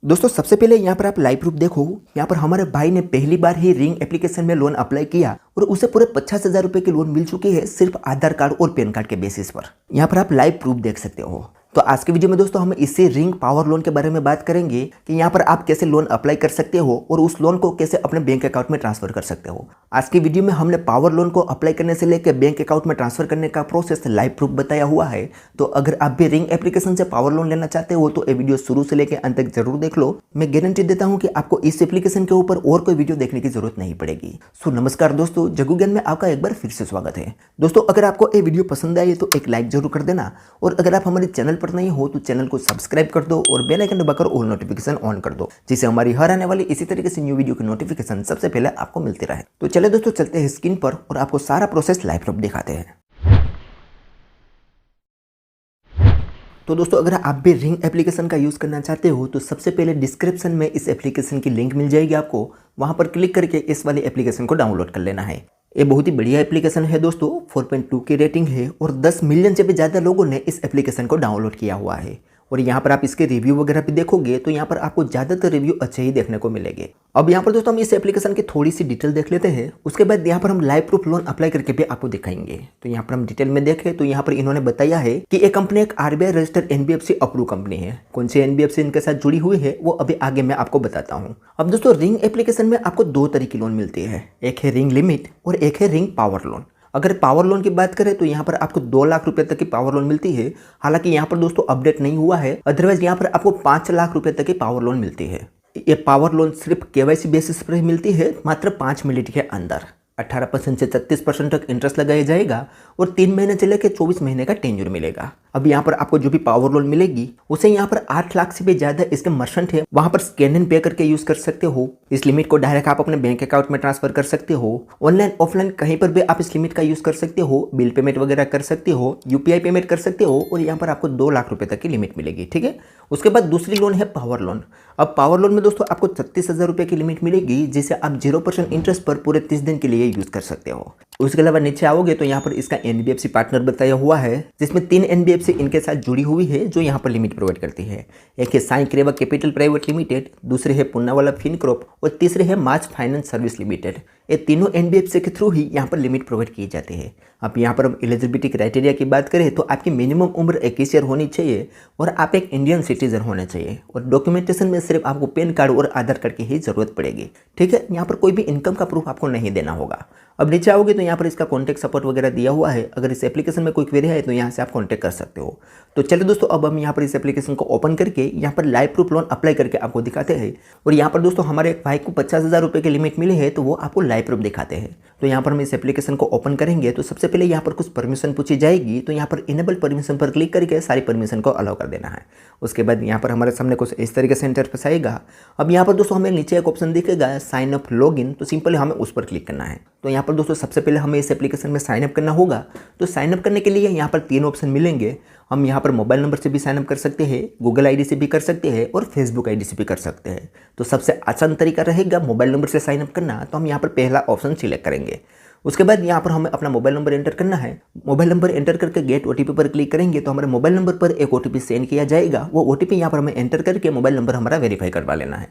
दोस्तों सबसे पहले यहाँ पर आप लाइव प्रूफ देखो। यहाँ पर हमारे भाई ने पहली बार ही रिंग एप्लीकेशन में लोन अप्लाई किया और उसे पूरे 50,000 रुपए की लोन मिल चुकी है सिर्फ आधार कार्ड और पैन कार्ड के बेसिस पर। यहाँ पर आप लाइव प्रूफ देख सकते हो। तो आज के वीडियो में दोस्तों हम इसी रिंग पावर लोन के बारे में बात करेंगे कि यहाँ पर आप कैसे लोन अप्लाई कर सकते हो और उस लोन को कैसे अपने बैंक अकाउंट में ट्रांसफर कर सकते हो। आज की वीडियो में हमने पावर लोन को अप्लाई करने से लेकर बैंक अकाउंट में ट्रांसफर करने का प्रोसेस लाइव प्रूफ बताया हुआ है। तो अगर आप भी रिंग एप्लीकेशन से पावर लोन लेना चाहते हो तो ये वीडियो शुरू से लेकर अंत तक जरूर देख लो। मैं गारंटी देता हूँ कि आपको इस एप्लीकेशन के ऊपर और कोई वीडियो देखने की जरूरत नहीं पड़ेगी। सो नमस्कार दोस्तों, जग्गू ज्ञान में आपका एक बार फिर से स्वागत है। दोस्तों अगर आपको ये वीडियो पसंद आई तो एक लाइक जरूर कर देना और अगर आप हमारे चैनल पर नहीं हो तो चैनल को सब्सक्राइब कर दो और बेल आइकन दबाकर ऑल नोटिफिकेशन ऑन कर दो, जिससे हमारी हर आने वाली इसी तरीके से न्यू वीडियो की नोटिफिकेशन सबसे पहले आपको मिलती रहे। तो चले दोस्तों चलते हैं स्क्रीन पर और आपको सारा प्रोसेस लाइव प्रूफ दिखाते हैं। तो दोस्तों अगर आप भी रिंग एप्लीकेशन का यूज़ करना चाहते हो तो सबसे पहले डिस्क्रिप्शन में इस एप्लीकेशन की लिंक मिल जाएगी आपको। वहां पर क्लिक करके इस वाली एप्लीकेशन को डाउनलोड कर लेना है। ये बहुत ही बढ़िया एप्लीकेशन है दोस्तों, 4.2 की रेटिंग है और 10 मिलियन से भी ज़्यादा लोगों ने इस एप्लीकेशन को डाउनलोड किया हुआ है। और यहाँ पर आप इसके रिव्यू वगैरह भी देखोगे तो यहाँ पर आपको ज़्यादातर रिव्यू अच्छे ही देखने को मिलेंगे। अब यहाँ पर दोस्तों हम इस एप्लीकेशन की थोड़ी सी डिटेल देख लेते हैं, उसके बाद यहाँ पर हम लाइव प्रूफ लोन अप्लाई करके भी आपको दिखाएंगे। तो यहाँ पर हम डिटेल में देखें तो यहाँ पर इन्होंने बताया है कि ये कंपनी एक RBI registered NBFC approve company है। कौन सी NBFC इनके साथ जुड़ी हुई है वो अभी आगे मैं आपको बताता हूँ। अब दोस्तों रिंग एप्लीकेशन में आपको दो तरह की लोन मिलती है, एक है रिंग लिमिट और एक है रिंग पावर लोन। अगर पावर लोन की बात करें तो यहाँ पर आपको 2 लाख रुपए तक की पावर लोन मिलती है। हालांकि यहाँ पर दोस्तों अपडेट नहीं हुआ है, अदरवाइज यहाँ पर आपको 5 लाख रुपए तक की पावर लोन मिलती है। ये पावर लोन सिर्फ KYC बेसिस पर ही मिलती है, मात्र 5 मिनट के अंदर। 18% से 36% तक इंटरेस्ट लगाया जाएगा और 3 महीने से लेकर 24 महीने का टेन्योर मिलेगा। अब यहाँ पर आपको जो भी पावर लोन मिलेगी उसे यहाँ पर 8 लाख से भी ज्यादा इसके मर्चेंट है वहां पर स्कैन एंड पे करके यूज कर सकते हो। इस लिमिट को डायरेक्ट आप अपने बैंक अकाउंट में ट्रांसफर कर सकते हो। ऑनलाइन ऑफलाइन कहीं पर भी आप इस लिमिट का यूज कर सकते हो। बिल पेमेंट वगैरह कर सकते हो, UPI पेमेंट कर सकते हो और यहाँ पर आपको 2 लाख रुपए तक की लिमिट मिलेगी। ठीक है, उसके बाद दूसरी लोन है पावर लोन। अब पावर लोन में दोस्तों आपको 36,000 रुपए की लिमिट मिलेगी, जिसे आप 0% इंटरेस्ट पर पूरे 30 दिन के लिए यूज कर सकते हो। उसके अलावा नीचे आओगे तो यहाँ पर इसका NBFC पार्टनर बताया हुआ है, जिसमें 3 NBFC इनके साथ जुड़ी हुई है जो यहाँ पर लिमिट प्रोवाइड करती है। एक है साई क्रेवा कैपिटल प्राइवेट लिमिटेड, दूसरे है पुन्नावाला फिनक्रॉप और तीसरे है मार्च फाइनेंस सर्विस लिमिटेड। ये तीनों NBFC के थ्रू ही यहाँ पर लिमिट प्रोवाइड की जाती है। अब यहाँ पर हम एलिजिबिलिटी क्राइटेरिया की बात करें तो आपकी मिनिमम उम्र 21 ईयर होनी चाहिए और आप एक इंडियन सिटीजन होने चाहिए और डॉक्यूमेंटेशन में सिर्फ आपको पैन कार्ड और आधार कार्ड की ही जरूरत पड़ेगी। ठीक है, यहाँ पर कोई भी इनकम का प्रूफ आपको नहीं देना होगा। अब नीचे आओगे तो यहाँ पर इसका कॉन्टैक्ट सपोर्ट वगैरह दिया हुआ है। अगर इस एप्लीकेशन में कोई क्वेरी है तो यहाँ से आप कॉन्टैक्ट कर सकते हो। तो चलिए दोस्तों अब हम यहाँ पर इस एप्लीकेशन को ओपन करके यहाँ पर लाइव प्रूफ लोन अप्लाई करके आपको दिखाते हैं। और यहाँ पर दोस्तों हमारे एक भाई को 50,000 रुपए की लिमिट मिली है तो वो आपको लाइव प्रूफ दिखाते हैं। तो यहाँ पर हम इस एप्लीकेशन को ओपन करेंगे तो सबसे पहले यहाँ पर कुछ परमिशन पूछी जाएगी। तो यहाँ पर इनेबल परमिशन पर क्लिक करके सारी परमिशन को अलाउ कर देना है। उसके बाद यहाँ पर हमारे सामने कुछ इस तरीके से इंटरफेस आएगा। अब यहाँ पर दोस्तों हमें नीचे एक ऑप्शन दिखेगा साइन अप लॉगिन, तो सिंपली हमें उस पर क्लिक करना है। तो यहाँ पर दोस्तों सबसे पहले हमें इस एप्लीकेशन में साइन अप करना होगा। तो साइन अप करने के लिए यहाँ पर 3 ऑप्शन मिलेंगे। हम यहाँ पर मोबाइल नंबर से भी साइन अप कर सकते हैं, गूगल ID से भी कर सकते हैं और फेसबुक ID से भी कर सकते हैं। तो सबसे आसान तरीका रहेगा मोबाइल नंबर से साइन अप करना। तो हम यहाँ पर पहला ऑप्शन सिलेक्ट करेंगे। उसके बाद यहाँ पर हमें अपना मोबाइल नंबर एंटर करना है। मोबाइल नंबर एंटर करके गेट OTP पर क्लिक करेंगे तो हमारे मोबाइल नंबर पर एक OTP सेंड किया जाएगा। वो OTP यहाँ पर हमें एंटर करके मोबाइल नंबर हमारा वेरीफाई करवा लेना है।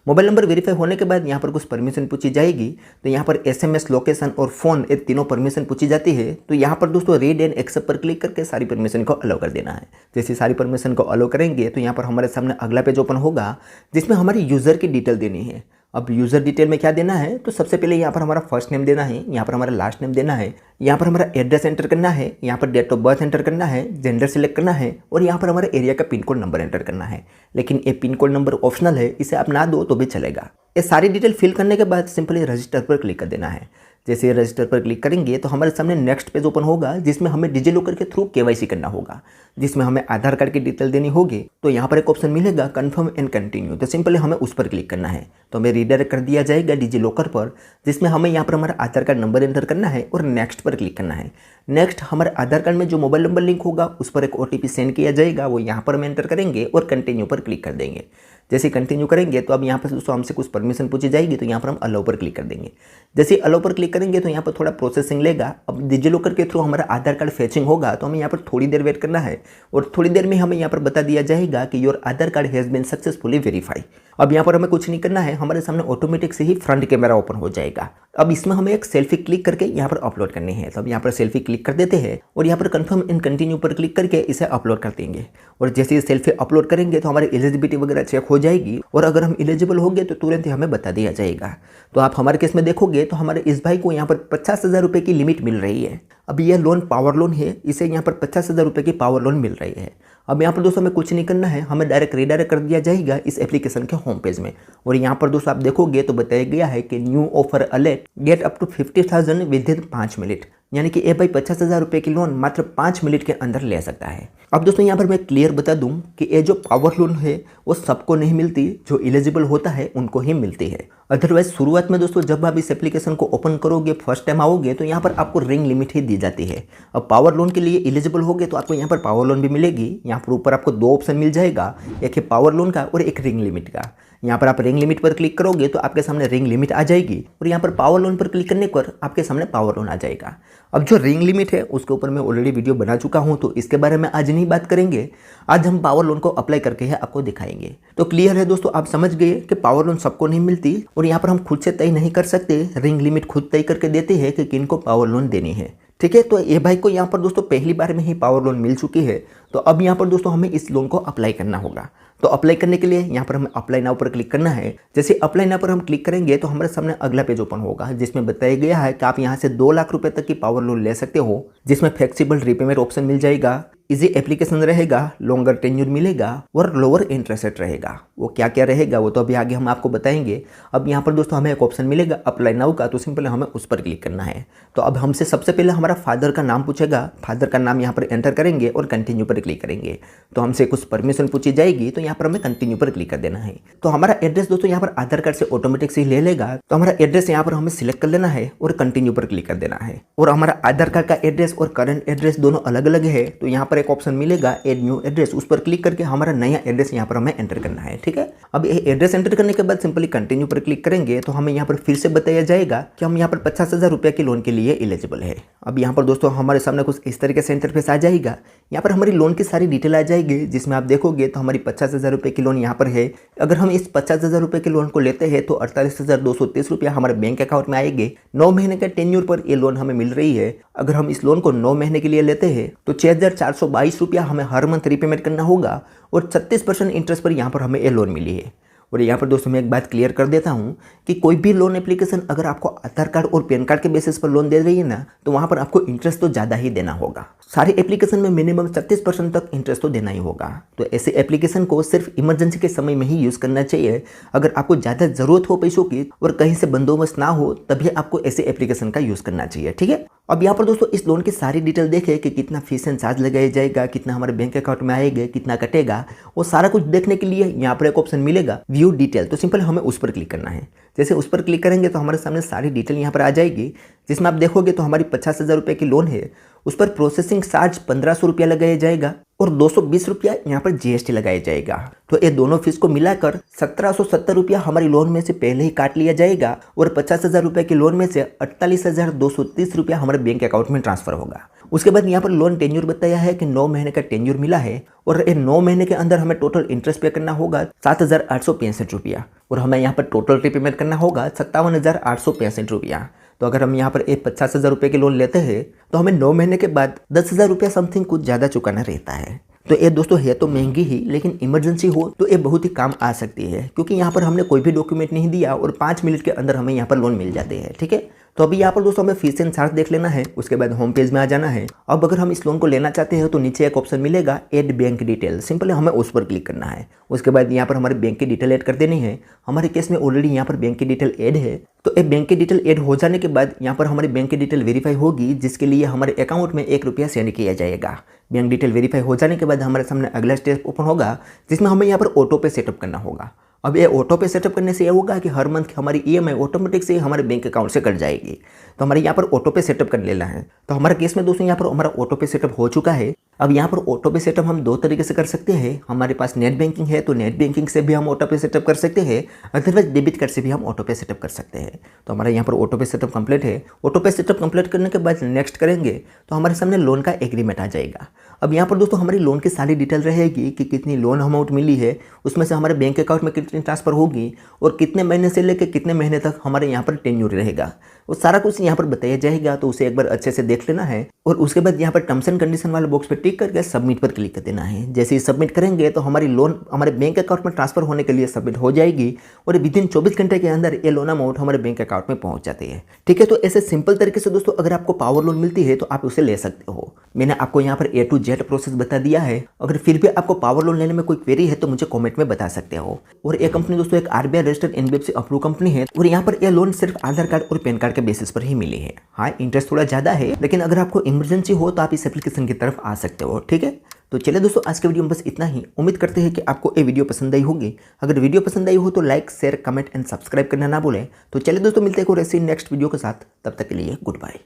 मोबाइल नंबर वेरीफाई होने के बाद यहाँ पर कुछ परमिशन पूछी जाएगी। तो यहाँ पर SMS, लोकेशन और फ़ोन, ये तीनों परमिशन पूछी जाती है। तो यहाँ पर दोस्तों रीड एंड एक्सेप्ट पर क्लिक करके सारी परमिशन को अलाउ कर देना है। जैसे सारी परमिशन को अलाउ करेंगे तो यहाँ पर हमारे सामने अगला पेज ओपन होगा, जिसमें हमारी यूज़र की डिटेल देनी है। अब यूज़र डिटेल में क्या देना है, तो सबसे पहले यहाँ पर हमारा फर्स्ट नेम देना है, यहाँ पर हमारा लास्ट नेम देना है, यहाँ पर हमारा एड्रेस एंटर करना है, यहाँ पर डेट ऑफ बर्थ एंटर करना है, जेंडर सिलेक्ट करना है और यहाँ पर हमारे एरिया का पिन कोड नंबर एंटर करना है। लेकिन ये पिन कोड नंबर ऑप्शनल है, इसे आप ना दो तो भी चलेगा। ये सारी डिटेल फिल करने के बाद सिंपली रजिस्टर पर क्लिक कर देना है। जैसे रजिस्टर पर क्लिक करेंगे तो हमारे सामने नेक्स्ट पेज ओपन होगा, जिसमें हमें डिजिलॉकर के थ्रू KYC करना होगा, जिसमें हमें आधार कार्ड की डिटेल देनी होगी। तो यहाँ पर एक ऑप्शन मिलेगा कन्फर्म एंड कंटिन्यू, तो सिंपली हमें उस पर क्लिक करना है। तो हमें रीडायरेक्ट कर दिया जाएगा डिजिलॉकर पर, जिसमें हमें यहाँ पर हमारा आधार कार्ड नंबर एंटर करना है और नेक्स्ट पर क्लिक करना है। नेक्स्ट हमारे आधार कार्ड में जो मोबाइल नंबर लिंक होगा उस पर एक OTP सेंड किया जाएगा, वो यहाँ पर हम एंटर करेंगे और कंटिन्यू पर क्लिक कर देंगे। जैसे कंटिन्यू करेंगे तो अब यहाँ पर दोस्तों हमसे कुछ परमिशन पूछी जाएगी। तो यहाँ पर हम अलाउ पर क्लिक कर देंगे। जैसे अलाउ पर क्लिक करेंगे तो यहाँ पर थोड़ा प्रोसेसिंग लेगा। अब डिजिलॉकर के थ्रू हमारा आधार कार्ड फेचिंग होगा, तो हमें यहाँ पर थोड़ी देर वेट करना है। और थोड़ी देर में हमें यहाँ पर बता दिया जाएगा कि your Aadhaar card has been successfully verify. अब यहाँ पर हमें कुछ नहीं करना है, हमारे सामने ऑटोमेटिक से ही फ्रंट कैमरा ओपन हो जाएगा। अब इसमें हमें एक सेल्फी क्लिक करके यहाँ पर अपलोड करनी है। तो अब यहाँ पर सेल्फी क्लिक कर देते हैं और यहाँ पर कंफर्म एंड कंटिन्यू पर क्लिक करके इसे अपलोड कर देंगे। और जैसे ये सेल्फी अपलोड करेंगे तो हमारी एलिजिबिलिटी वगैरह चेक हो जाएगी और अगर हम एलिजिबल हो गए तो तुरंत ही हमें बता दिया जाएगा। तो आप हमारे केस में देखोगे तो हमारे इस भाई को यहाँ पर 50,000 रुपये की लिमिट मिल रही है। अब यह लोन पावर लोन है, इसे यहाँ पर 50,000 रुपये की पावर लोन मिल रही है। अब यहाँ पर दोस्तों हमें कुछ नहीं करना है, हमें डायरेक्ट रीडायरेक्ट कर दिया जाएगा इस एप्लीकेशन के होम पेज में। और यहाँ पर दोस्तों आप देखोगे तो बताया गया है कि new offer alert get up to 50,000 within 5 minute, यानी कि ये भाई 50,000 रुपये की लोन मात्र 5 मिनट के अंदर ले सकता है। अब दोस्तों यहाँ पर मैं क्लियर बता दूं कि ये जो पावर लोन है वो सबको नहीं मिलती, जो एलिजिबल होता है उनको ही मिलती है। अदरवाइज शुरुआत में दोस्तों जब आप इस एप्लीकेशन को ओपन करोगे, फर्स्ट टाइम आओगे तो यहाँ पर आपको रिंग लिमिट ही दी जाती है। अब पावर लोन के लिए एलिजिबल होगे तो आपको यहाँ पर पावर लोन भी मिलेगी। यहाँ पर ऊपर आपको 2 ऑप्शन मिल जाएगा, एक है पावर लोन का और एक रिंग लिमिट का। यहाँ पर आप रिंग लिमिट पर क्लिक करोगे तो आपके सामने रिंग लिमिट आ जाएगी और यहाँ पर पावर लोन पर क्लिक करने पर आपके सामने पावर लोन आ जाएगा। अब जो रिंग लिमिट है उसके ऊपर मैं ऑलरेडी वीडियो बना चुका हूँ, तो इसके बारे में आज नहीं बात करेंगे। आज हम पावर लोन को अप्लाई करके है आपको दिखाएंगे। तो क्लियर है दोस्तों, आप समझ गए कि पावर लोन सबको नहीं मिलती और यहाँ पर हम खुद से तय नहीं कर सकते, रिंग लिमिट खुद तय करके देते हैं कि किनको पावर लोन देनी है। ठीक है, तो ये भाई को यहाँ पर दोस्तों पहली बार में ही पावर लोन मिल चुकी है। तो अब यहाँ पर दोस्तों हमें इस लोन को अप्लाई करना होगा। तो अप्लाई करने के लिए यहाँ पर हमें अप्लाई नाउ पर क्लिक करना है। जैसे अप्लाई नाउ पर हम क्लिक करेंगे तो हमारे सामने अगला पेज ओपन होगा, जिसमें बताया गया है कि आप यहाँ से 2 लाख रुपए तक की पावर लोन ले सकते हो, जिसमें फ्लेक्सिबल रीपेमेंट ऑप्शन मिल जाएगा, इजी एप्लीकेशन रहेगा, लॉन्गर टेन्यूर मिलेगा और लोअर इंटरेस्ट रेट रहेगा। वो क्या क्या रहेगा वो तो अभी आगे हम आपको बताएंगे। अब यहाँ पर दोस्तों हमें एक ऑप्शन मिलेगा अप्लाई नाउ का, तो सिंपल हमें उस पर क्लिक करना है। तो अब हमसे सबसे पहले हमारा फादर का नाम पूछेगा, फादर का नाम यहाँ पर एंटर करेंगे और कंटिन्यू पर क्लिक करेंगे। तो हमसे कुछ परमिशन पूछी जाएगी, तो यहाँ पर हमें कंटिन्यू पर क्लिक कर देना है। तो हमारा एड्रेस दोस्तों यहाँ पर आधार कार्ड से ऑटोमेटिक से ही ले लेगा। तो हमारा एड्रेस यहाँ पर हमें सिलेक्ट कर लेना है और कंटिन्यू पर क्लिक कर देना है। और हमारा आधार कार्ड का एड्रेस और करंट एड्रेस दोनों अलग अलग है, तो यहाँ पर एक ऑप्शन मिलेगा एड न्यू एड्रेस, उस पर क्लिक करके हमारा नया एड्रेस यहाँ पर हमें एंटर करना है। ठीक है, अब ये एड्रेस एंटर करने के बाद सिंपली कंटिन्यू पर क्लिक करेंगे तो हमें यहाँ पर फिर से बताया जाएगा कि हम यहाँ पर 50,000 रुपये की लोन के लिए एलिजिबल है। अब यहाँ पर दोस्तों हमारे सामने कुछ इस तरीके से इंटरफेस आ जाएगा। यहाँ पर हमारी लोन की सारी डिटेल आ जाएगी, जिसमें आप देखोगे तो हमारी 50,000 रुपये की लोन यहाँ पर है। अगर हम इस 50,000 रुपये के लोन को लेते हैं तो 48,230 रुपया हमारे बैंक अकाउंट में आएंगे। 9 महीने का टेन्यूर पर ये लोन हमें मिल रही है। अगर हम इस लोन को 9 महीने के लिए लेते हैं तो 6,422 रुपया हमें हर मंथ रीपेमेंट करना होगा और 36% इंटरेस्ट पर यहाँ पर हमें ये लोन मिली है। और यहाँ पर दोस्तों मैं एक बात क्लियर कर देता हूँ कि कोई भी लोन एप्लीकेशन अगर आपको आधार कार्ड और पैन कार्ड के बेसिस पर लोन दे रही है ना, तो वहाँ पर आपको इंटरेस्ट तो ज़्यादा ही देना होगा। सारे एप्लीकेशन में मिनिमम 36% तक इंटरेस्ट तो देना ही होगा। तो ऐसे एप्लीकेशन को सिर्फ इमरजेंसी के समय में ही यूज़ करना चाहिए। अगर आपको ज़्यादा ज़रूरत हो पैसों की और कहीं से बंदोबस्त ना हो, तभी आपको ऐसे एप्लीकेशन का यूज़ करना चाहिए। ठीक है, अब यहाँ पर दोस्तों इस लोन की सारी डिटेल देखें कि कितना फीस एंड चार्ज लगाया जाएगा, कितना हमारे बैंक अकाउंट में आएगा, कितना कटेगा, वो सारा कुछ देखने के लिए यहाँ पर एक ऑप्शन मिलेगा व्यू डिटेल। तो सिंपल हमें उस पर क्लिक करना है। जैसे उस पर क्लिक करेंगे तो हमारे सामने सारी डिटेल यहाँ पर आ जाएगी, जिसमें आप देखोगे तो हमारी 50,000 रुपये की लोन है, उस पर प्रोसेसिंग चार्ज 1,500 रुपया लगाया जाएगा और 220 रुपया यहाँ पर जीएसटी लगाया जाएगा। तो ये दोनों फीस को मिलाकर 1,770 रुपया हमारी लोन में से पहले ही काट लिया जाएगा और 50,000 रुपये की लोन में से 48,230 रुपया हमारे बैंक अकाउंट में ट्रांसफर होगा। उसके बाद यहाँ पर लोन टेन्यूर बताया है कि 9 महीने का टेन्यूर मिला है और ये 9 महीने के अंदर हमें टोटल इंटरेस्ट पे करना होगा 7,865 रुपया और हमें यहाँ पर टोटल रीपेमेंट करना होगा 57,865 रुपया। तो अगर हम यहाँ पर एक 50,000 रुपये की लोन लेते हैं तो हमें 9 महीने के बाद 10,000 रुपया समथिंग कुछ ज़्यादा चुकाना रहता है। तो ये दोस्तों है तो महंगी ही, लेकिन इमरजेंसी हो तो ये बहुत ही काम आ सकती है, क्योंकि यहाँ पर हमने कोई भी डॉक्यूमेंट नहीं दिया और 5 मिनट के अंदर हमें यहाँ पर लोन मिल जाते हैं। ठीक है, तो अभी यहाँ पर दोस्तों हमें फीस एंड चार्ज देख लेना है, उसके बाद होम पेज में आ जाना है। अब अगर हम इस लोन को लेना चाहते हैं तो नीचे एक ऑप्शन मिलेगा ऐड बैंक डिटेल, सिंपल हमें उस पर क्लिक करना है। उसके बाद यहाँ पर हमारे बैंक की डिटेल ऐड कर देनी है। हमारे केस में ऑलरेडी यहाँ पर बैंक की डिटेल ऐड है, तो ये बैंक की डिटेल ऐड हो जाने के बाद यहाँ पर हमारी बैंक की डिटेल वेरीफाई होगी, जिसके लिए हमारे अकाउंट में 1 रुपया सेंड किया जाएगा। बैंक डिटेल वेरीफाई हो जाने के बाद हमारे सामने अगला स्टेप ओपन होगा, जिसमें हमें यहाँ पर ऑटो पे सेटअप करना होगा। अब ये ऑटो पे सेटअप करने से ये होगा कि हर मंथ हमारी ईएमआई ऑटोमेटिक से हमारे बैंक अकाउंट से कट जाएगी। तो हमारे यहाँ पर ऑटो पे सेटअप कर लेना है। तो हमारे केस में दोस्तों यहाँ पर हमारा ऑटो पे सेटअप हो चुका है। अब यहाँ पर ऑटो पे सेटअप हम दो तरीके से कर सकते हैं। हमारे पास नेट बैंकिंग है तो नेट बैंकिंग से भी हम ऑटो पे सेटअप कर सकते हैं, अदरवाइज डेबिट कार्ड से भी हम ऑटो पे सेटअप कर सकते हैं। तो हमारे यहाँ पर ऑटो पे सेटअप कंप्लीट है। ऑटो पे सेटअप कंप्लीट करने के बाद नेक्स्ट करेंगे तो हमारे सामने लोन का एग्रीमेंट आ जाएगा। अब यहाँ पर दोस्तों हमारी लोन की सारी डिटेल रहेगी कि कितनी लोन अमाउंट मिली है, उसमें से हमारे बैंक अकाउंट में कितनी ट्रांसफर होगी और कितने महीने से लेकर कितने महीने तक हमारे यहाँ पर टेन्योर रहेगा, वो सारा कुछ यहाँ पर बताया जाएगा। तो उसे एक बार अच्छे से देख लेना है और उसके बाद यहाँ पर टर्म्स एंड कंडीशन वाले बॉक्स पर टिक करके सबमिट पर क्लिक कर देना है। जैसे ही सबमिट करेंगे तो हमारी लोन हमारे बैंक अकाउंट में ट्रांसफर होने के लिए सबमिट हो जाएगी और विदिन 24 घंटे के अंदर ये लोन अमाउंट हमारे बैंक अकाउंट में पहुंच जाती है। ठीक है, तो ऐसे सिंपल तरीके से दोस्तों अगर आपको पावर लोन मिलती है तो आप उसे ले सकते हो। मैंने आपको यहाँ पर A to Z प्रोसेस बता दिया है। अगर फिर भी आपको पावर लोन लेने में कोई क्वेरी है तो मुझे कमेंट में बता सकते हो। और ये कंपनी दोस्तों एक RBI registered NBFC approve company है और यहाँ पर यह लोन सिर्फ आधार कार्ड और पैन कार्ड के बेसिस पर ही मिली है। हाँ, इंटरेस्ट थोड़ा ज़्यादा है, लेकिन अगर आपको इमरजेंसी हो तो आप इस एप्लीकेशन की तरफ आ सकते हो। ठीक है, तो चलिए दोस्तों आज के वीडियो में बस इतना ही। उम्मीद करते हैं कि आपको ये वीडियो पसंद आई होगी। अगर वीडियो पसंद आई हो तो like, share, comment and subscribe करना ना भूलें। तो चलिए दोस्तों मिलते हैं और ऐसी नेक्स्ट वीडियो के साथ, तब तक के लिए गुड बाय।